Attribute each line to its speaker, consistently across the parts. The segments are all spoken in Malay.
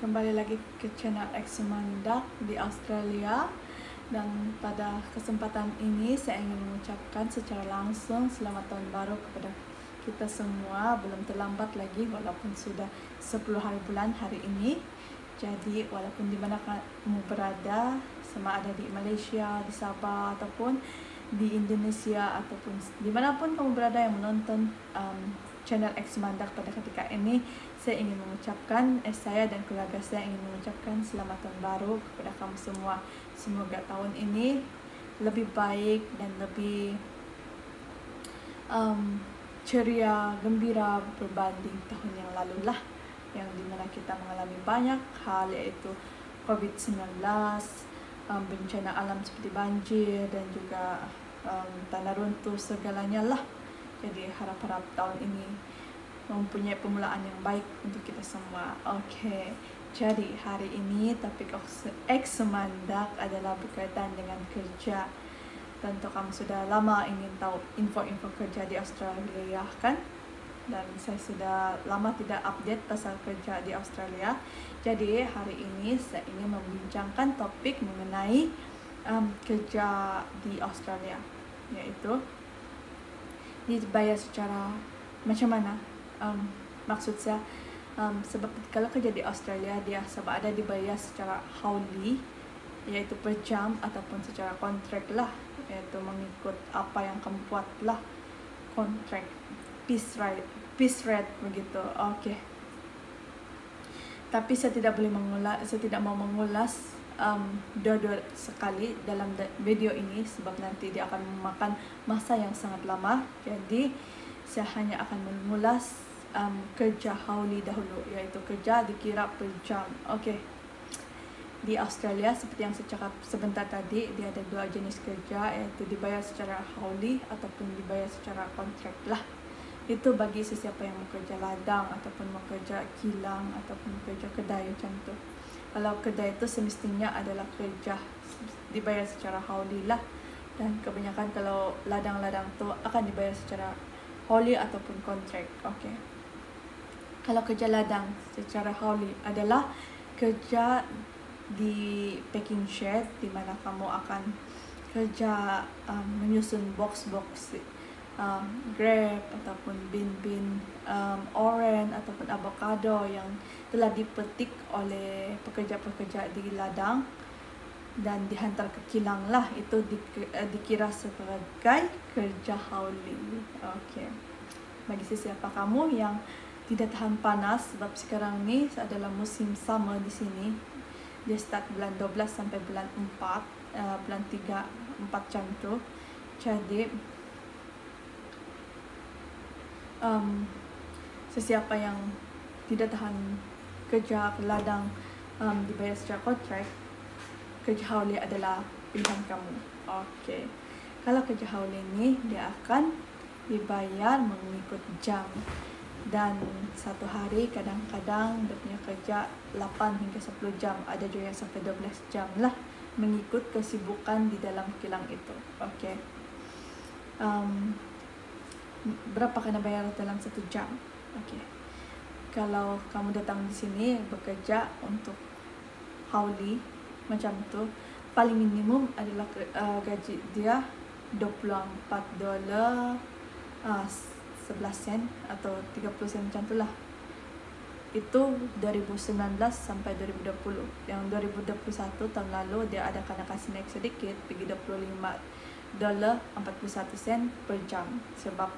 Speaker 1: kembali lagi ke channel Exumandak di Australia. Dan pada kesempatan ini saya ingin mengucapkan secara langsung selamat tahun baru kepada kita semua. Belum terlambat lagi walaupun sudah 10 hari bulan hari ini. Jadi walaupun di mana kamu berada, sama ada di Malaysia, di Sabah ataupun di Indonesia ataupun dimanapun kamu berada yang menonton channel Exumandak pada ketika ini, saya ingin mengucapkan, saya dan keluarga saya ingin mengucapkan selamat tahun baru kepada kamu semua. Semoga tahun ini lebih baik dan lebih ceria, gembira berbanding tahun yang lalu lah, yang dimana kita mengalami banyak hal, yaitu COVID-19, bencana alam seperti banjir dan juga tanah runtuh segalanya lah. Jadi harap-harap tahun ini mempunyai permulaan yang baik untuk kita semua. Oke, jadi hari ini topik Exumandak adalah berkaitan dengan kerja. Tentu kamu sudah lama ingin tahu info-info kerja di Australia kan? Dan saya sudah lama tidak update pasal kerja di Australia. Jadi hari ini saya ingin membincangkan topik mengenai kerja di Australia, yaitu dibayar secara macam mana. Maksud saya sebab kalau kerja di Australia dia sebab ada dibayar secara hourly, yaitu per jam, ataupun secara kontrak lah, yaitu mengikut apa yang kamu buat lah, kontrak, piece rate begitu. Oke. Tapi saya tidak mau mengulas dua-dua sekali dalam video ini sebab nanti dia akan memakan masa yang sangat lama. Jadi saya hanya akan mengulas kerja hourly dahulu, yaitu kerja dikira per jam. Oke. Di Australia seperti yang saya cakap sebentar tadi, dia ada dua jenis kerja, yaitu dibayar secara hourly ataupun dibayar secara kontrak lah. Itu bagi sesiapa yang bekerja ladang ataupun bekerja kilang ataupun bekerja kedai macam tu. Kalau kedai itu semestinya adalah kerja dibayar secara hourly lah, dan kebanyakan kalau ladang-ladang tu akan dibayar secara hourly ataupun kontrak. Okey. Kalau kerja ladang secara hourly adalah kerja di packing shed, di mana kamu akan kerja menyusun box-box grape ataupun bin-bin oren ataupun avocado yang telah dipetik oleh pekerja-pekerja di ladang dan dihantar ke kilang lah. Itu dikira sebagai kerja hourly. Okey. Bagi sesiapa kamu yang tidak tahan panas, sebab sekarang ni adalah musim summer di sini. Dia start bulan 12 sampai bulan 4, bulan 3, 4 macam tu. Jadi sesiapa yang tidak tahan kerja ladang dibayar secara kontrak, kerja hourly adalah pilihan kamu. Okey. Kalau kerja hourly ni dia akan dibayar mengikut jam, dan satu hari kadang-kadang dia punya kerja 8 hingga 10 jam, ada juga yang sampai 12 jam lah, mengikut kesibukan di dalam kilang itu. Okey. Berapa kena bayar dalam 1 jam? Okey. Kalau kamu datang di sini bekerja untuk hourly macam tu, paling minimum adalah gaji dia $24 11 sen atau 30 sen macam tu lah. Itu 2019 sampai 2020. Yang 2021 tahun lalu dia ada kena kasih naik sedikit, pergi $25.41 per jam, sebab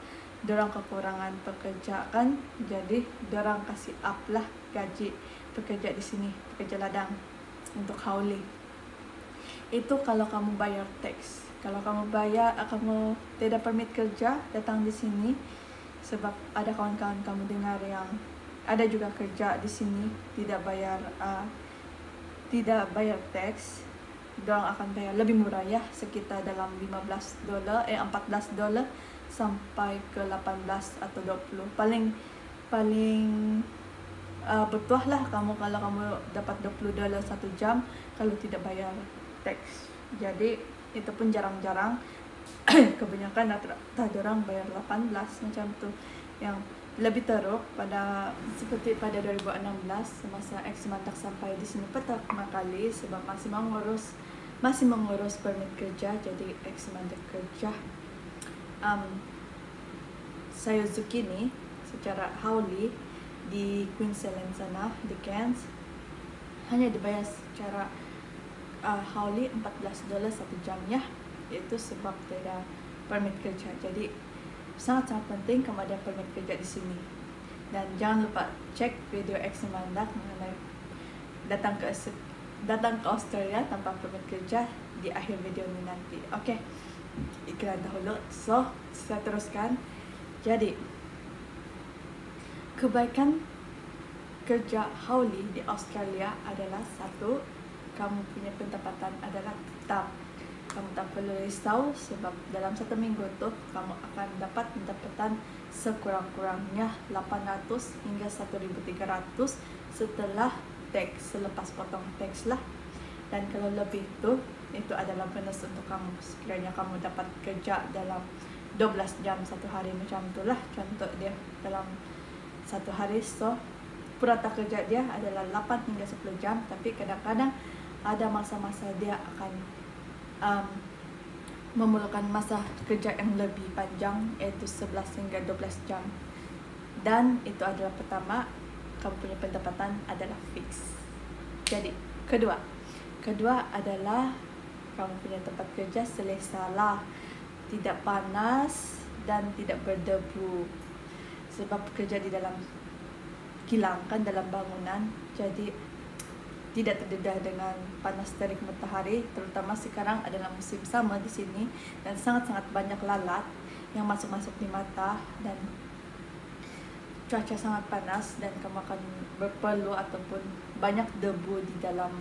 Speaker 1: dorang kekurangan pekerjaan, jadi dorang kasih up lah gaji pekerja di sini, pekerja ladang untuk hourly. Itu kalau kamu bayar tax. Kalau kamu tidak permit kerja datang di sini, sebab ada kawan-kawan kamu dengar yang ada juga kerja di sini tidak bayar tax, dorang akan bayar lebih murah ya, sekitar dalam $14 sampai ke 18 atau 20. Paling bertuah lah kamu kalau kamu dapat $20 1 jam kalau tidak bayar tax. Jadi itu pun jarang-jarang. Kebanyakan rata-rata orang bayar 18 macam tu. Yang lebih teruk seperti pada 2016 semasa ex Mandak sampai di sini pertama kali sebab masih mengurus permit kerja. Jadi ex Mandak kerja Sayuzuki nih secara hauli di Queensland sana di Cairns hanya dibayar secara hauli $14 satu jamnya, itu sebab tidak permit kerja. Jadi sangat-sangat penting kamu ada permit kerja di sini. Dan jangan lupa cek video ex Mandak mengenai datang ke Australia tanpa permit kerja di akhir video ini nanti. Oke, iklan dahulu. So, saya teruskan. Jadi, kebaikan kerja hauli di Australia adalah satu, kamu punya pendapatan adalah tetap. Kamu tak perlu risau sebab dalam satu minggu tuh kamu akan dapat pendapatan sekurang-kurangnya 800 hingga 1.300 setelah tax, selepas potong tax lah. Dan kalau lebih itu adalah bonus untuk kamu sekiranya kamu dapat kerja dalam 12 jam satu hari macam itulah contoh dia dalam satu hari. So purata kerja dia adalah 8 hingga 10 jam, tapi kadang-kadang ada masa-masa dia akan memerlukan masa kerja yang lebih panjang, yaitu 11 hingga 12 jam. Dan itu adalah pertama, kamu punya pendapatan adalah fix. Jadi kedua adalah kamu punya tempat kerja selesa lah, tidak panas dan tidak berdebu sebab kerja di dalam kilang kan, dalam bangunan, jadi tidak terdedah dengan panas terik matahari. Terutama sekarang adalah musim sama di sini dan sangat-sangat banyak lalat yang masuk di mata dan cuaca sangat panas dan kamu akan berpeluh ataupun banyak debu di dalam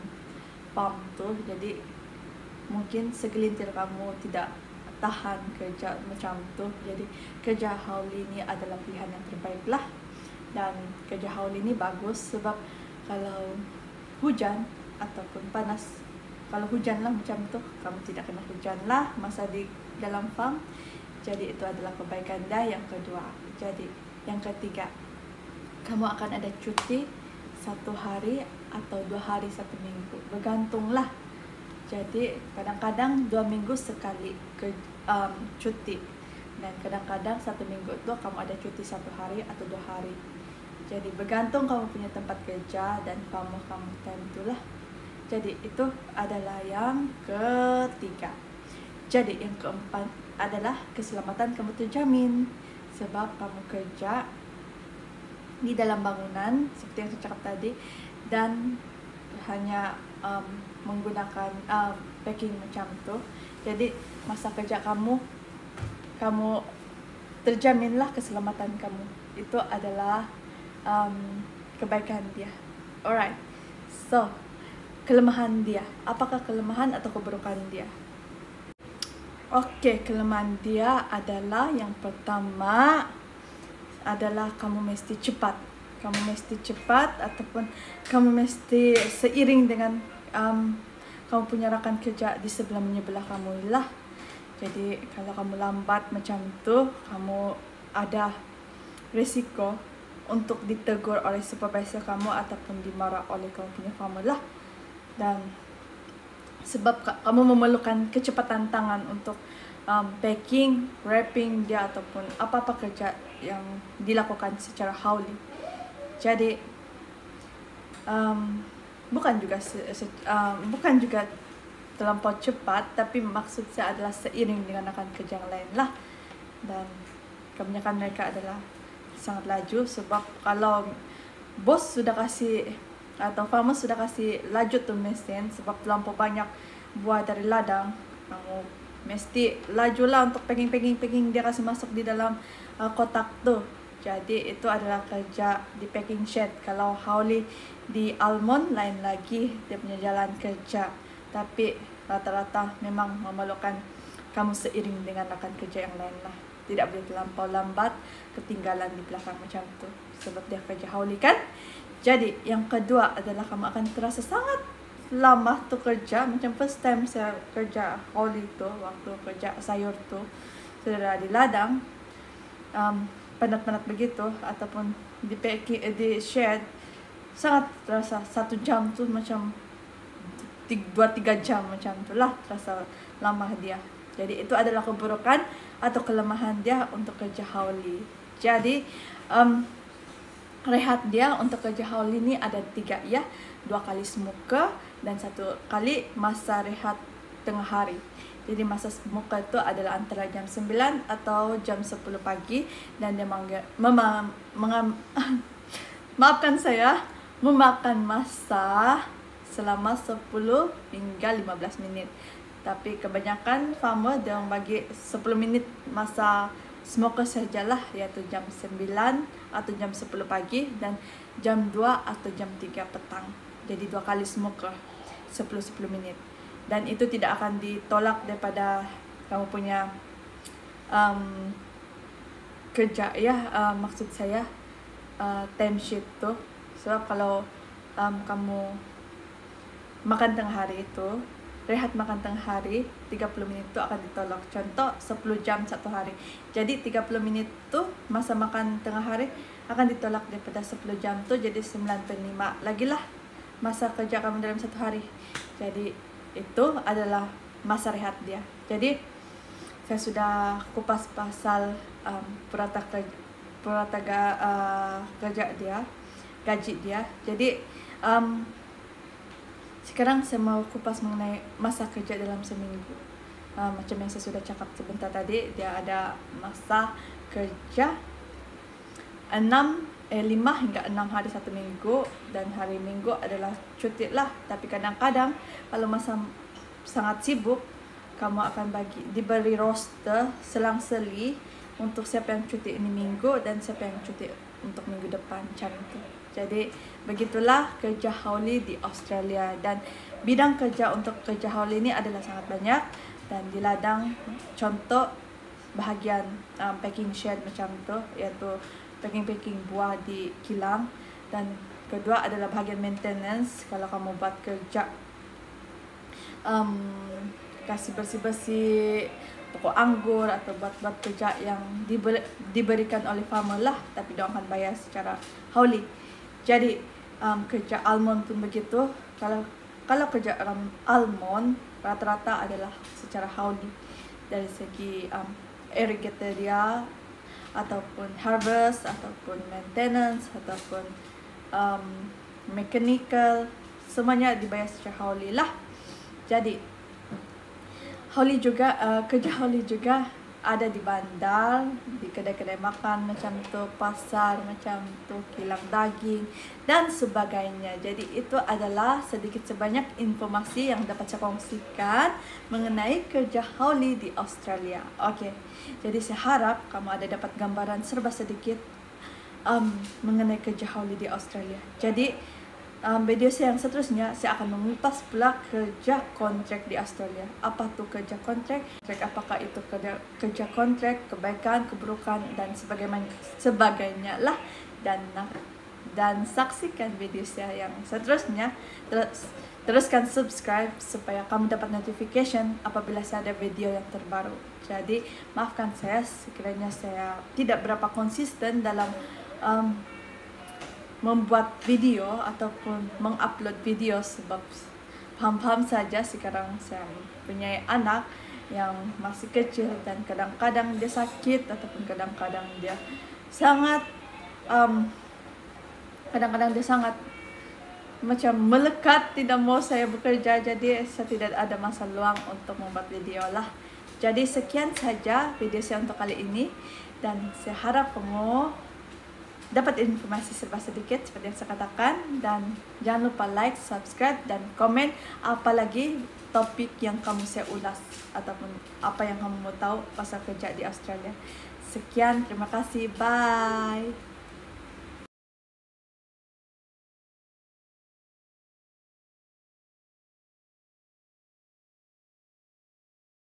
Speaker 1: farm tuh. Jadi mungkin segelintir kamu tidak tahan kerja macam tuh. Jadi kerja hauli ini adalah pilihan yang terbaik lah. Dan kerja hauli ini bagus sebab kalau hujan ataupun panas, kalau hujan lah macam tu, kamu tidak kena hujan lah masa di dalam farm. Jadi itu adalah kebaikan dia yang kedua. Jadi yang ketiga, kamu akan ada cuti 1 hari atau 2 hari 1 minggu, bergantunglah. Jadi kadang-kadang 2 minggu sekali cuti, dan kadang-kadang 1 minggu itu kamu ada cuti 1 hari atau 2 hari. Jadi bergantung kamu punya tempat kerja dan kamu time itulah. Jadi itu adalah yang ketiga. Jadi yang keempat adalah keselamatan kamu terjamin sebab kamu kerja di dalam bangunan seperti yang saya cakap tadi dan hanya menggunakan packing macam tu. Jadi masa kerja kamu terjaminlah keselamatan kamu. Itu adalah kebaikan dia. Alright, so kelemahan dia, apakah kelemahan atau keburukan dia? Oke, kelemahan dia adalah yang pertama adalah kamu mesti cepat. Kamu mesti cepat ataupun kamu mesti seiring dengan kamu punya rakan kerja di sebelah kamu lah. Jadi kalau kamu lambat macam tu, kamu ada risiko untuk ditegur oleh supervisor kamu ataupun dimarah oleh kamu punya farmer lah. Dan sebab kamu memerlukan kecepatan tangan untuk packing, wrapping dia ataupun apa-apa kerja yang dilakukan secara hauli. Jadi bukan juga terlampau cepat, tapi maksud saya adalah seiring dengan akan kerja yang lain lah. Dan kebanyakan mereka adalah sangat laju sebab kalau bos sudah kasih atau farmer sudah kasih laju tu mesin sebab terlampau banyak buah dari ladang, kamu mesti lajulah untuk packing dia kasih masuk di dalam kotak tu. Jadi itu adalah kerja di packing shed. Kalau hauli di almond lain lagi dia punya jalan kerja, tapi rata-rata memang memerlukan kamu seiring dengan rakan kerja yang lain lah. Tidak boleh terlampau lambat, ketinggalan di belakang macam tu sebab dia kerja hauli kan. Jadi yang kedua adalah kamu akan terasa sangat lama tu kerja. Macam first time saya kerja hauli tu, waktu kerja sayur tu sudah di ladang, penat-penat begitu ataupun di share, sangat terasa 1 jam tuh macam 2-3 jam macam itulah, terasa lama dia. Jadi itu adalah keburukan atau kelemahan dia untuk kerja hauli. Jadi rehat dia untuk kerja hauli ini ada 3 ya, 2 kali semuka dan 1 kali masa rehat tengah hari. Jadi masa semuka itu adalah antara jam 9 atau jam 10 pagi dan dia maafkan saya, memakan masa selama 10 hingga 15 menit. Tapi kebanyakan farmer dia bagi 10 minit masa smoker sajalah, yaitu jam 9 atau jam 10 pagi dan jam 2 atau jam 3 petang. Jadi 2 kali smoker 10-10 menit. Dan itu tidak akan ditolak daripada kamu punya kerja ya, maksud saya time sheet tuh. Sebab kalau kamu makan tengah hari itu, rehat makan tengah hari 30 menit itu akan ditolak. Contoh 10 jam 1 hari. Jadi 30 menit tuh masa makan tengah hari akan ditolak daripada 10 jam tuh, jadi 9/5 lagi lah masa kerja kamu dalam 1 hari. Jadi itu adalah masa rehat dia. Jadi saya sudah kupas pasal kerja dia, gaji dia. Jadi sekarang saya mau kupas mengenai masa kerja dalam seminggu. Macam yang saya sudah cakap sebentar tadi, dia ada masa kerja 5 hingga 6 hari 1 minggu, dan hari Minggu adalah cuti lah. Tapi kadang-kadang kalau masa sangat sibuk, kamu akan diberi roster selang-seli untuk siapa yang cuti ini minggu dan siapa yang cuti untuk minggu depan, macam itu. Jadi begitulah kerja hauli di Australia, dan bidang kerja untuk kerja hauli ini adalah sangat banyak. Dan di ladang contoh bahagian packing shed macam tu, iaitu packing buah di kilang. Dan kedua adalah bahagian maintenance, kalau kamu buat kerja kasih bersih-bersih pokok anggur atau buat kerja yang diberikan oleh farmer lah, tapi dia akan bayar secara hauli. Jadi kerja almond pun begitu. Kalau kerja almond rata-rata adalah secara hauli, dari segi irrigator dia, ataupun harvest, ataupun maintenance, ataupun mechanical, semuanya dibayar secara hauli lah. Jadi hauli juga, kerja hauli juga ada di bandar, di kedai-kedai makan macam tu, pasar macam tu, kilang daging dan sebagainya. Jadi itu adalah sedikit sebanyak informasi yang dapat saya kongsikan mengenai kerja hauli di Australia. Okey. Jadi saya harap kamu ada dapat gambaran serba sedikit mengenai kerja hauli di Australia. Jadi video saya yang seterusnya, saya akan mengupas pula kerja kontrak di Australia. Apa tu kerja kontrak? Apakah itu kerja kontrak, kebaikan, keburukan dan sebagainya lah. Dan saksikan video saya yang seterusnya. Teruskan subscribe supaya kamu dapat notification apabila saya ada video yang terbaru. Jadi maafkan saya sekiranya saya tidak berapa konsisten dalam membuat video ataupun mengupload video, sebab paham-paham saja sekarang saya punya anak yang masih kecil dan kadang-kadang dia sakit ataupun kadang-kadang dia sangat macam melekat, tidak mau saya bekerja. Jadi saya tidak ada masa luang untuk membuat video lah. Jadi sekian saja video saya untuk kali ini, dan saya harap kamu dapat informasi serba sedikit seperti yang saya katakan. Dan jangan lupa like, subscribe dan komen apalagi topik yang kamu saya ulas ataupun apa yang kamu mau tahu pasal kerja di Australia. Sekian, terima kasih, bye.